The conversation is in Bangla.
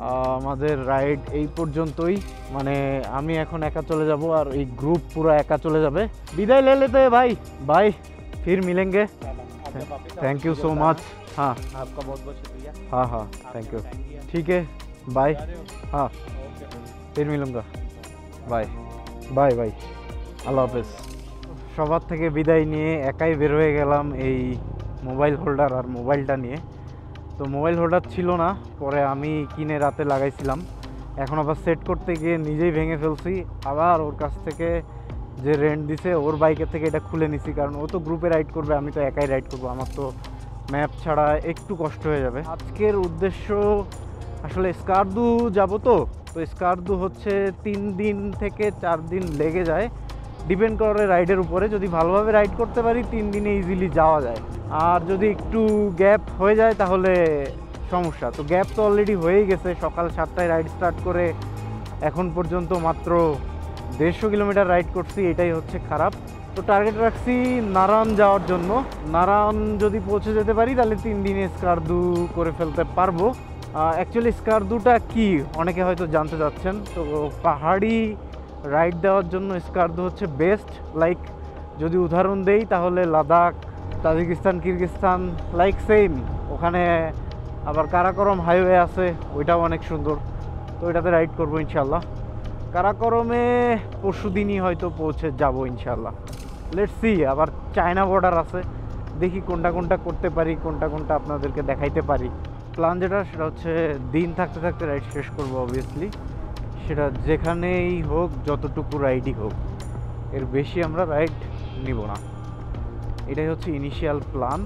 আমাদের রাইড এই পর্যন্তই। মানে আমি এখন একা চলে যাব আর এই গ্রুপ পুরো একা চলে যাবে। বিদায় ले लेते हैं भाई, बाय, फिर मिलेंगे। Thank you so much. हाँ आपका बहुत बहुत शुक्रिया। हाँ हाँ थैंक यू। ठीक है बाय। हाँ फिर मिलूँगा। बाय बाय बाय, আল্লাহ হাফেজ। সবার থেকে বিদায় নিয়ে একাই বের হয়ে গেলাম এই মোবাইল হোল্ডার আর মোবাইলটা নিয়ে। তো মোবাইল হোল্ডার ছিল না, পরে আমি কিনে রাতে লাগাইছিলাম। এখন আবার সেট করতে গিয়ে নিজেই ভেঙে ফেলছি। আবার ওর কাছ থেকে যে রেন্ট দিছে ওর বাইকের থেকে এটা খুলে নিছি, কারণ ও তো গ্রুপে রাইড করবে, আমি তো একাই রাইড করবো, আমার তো ম্যাপ ছাড়া একটু কষ্ট হয়ে যাবে। আজকের উদ্দেশ্য আসলে স্কারদু যাব। তো স্কারদু হচ্ছে 3 দিন থেকে 4 দিন লেগে যায়, ডিপেন্ড করে রাইডের উপরে। যদি ভালোভাবে রাইড করতে পারি 3 দিনে ইজিলি যাওয়া যায়, আর যদি একটু গ্যাপ হয়ে যায় তাহলে সমস্যা। তো গ্যাপ তো অলরেডি হয়েই গেছে। সকাল 7টায় রাইড স্টার্ট করে এখন পর্যন্ত মাত্র 150 কিলোমিটার রাইড করছি, এটাই হচ্ছে খারাপ। তো টার্গেট রাখছি নারায়ণ যাওয়ার জন্য। নারায়ণ যদি পৌঁছে যেতে পারি তাহলে 3 দিনে স্কারদু করে ফেলতে পারবো। অ্যাকচুয়ালি স্কারদুটা কি অনেকে হয়তো জানতে চাচ্ছেন। তো পাহাড়ি রাইড দেওয়ার জন্য স্কারদু হচ্ছে বেস্ট। লাইক যদি উদাহরণ দেই তাহলে Ladakh, Tajikistan, Kyrgyzstan like same. ওখানে আবার কারাকরম হাইওয়ে আছে, ওইটাও অনেক সুন্দর। তো ওইটাতে রাইড করবো ইনশাল্লাহ। কারাকরমে পরশু দিনই হয়তো পৌঁছে যাব ইনশাল্লাহ। Let's see. আবার চায়না বর্ডার আছে, দেখি কোনটা কোনটা করতে পারি, কোনটা কোনটা আপনাদেরকে দেখাইতে পারি। প্ল্যান যেটা সেটা হচ্ছে দিন থাকতে থাকতে রাইড শেষ করবো অবভিয়াসলি। সেটা যেখানেই হোক, যতটুকু রাইডই হোক, এর বেশি আমরা রাইড নিব না। এটাই হচ্ছে ইনিশিয়াল প্ল্যান।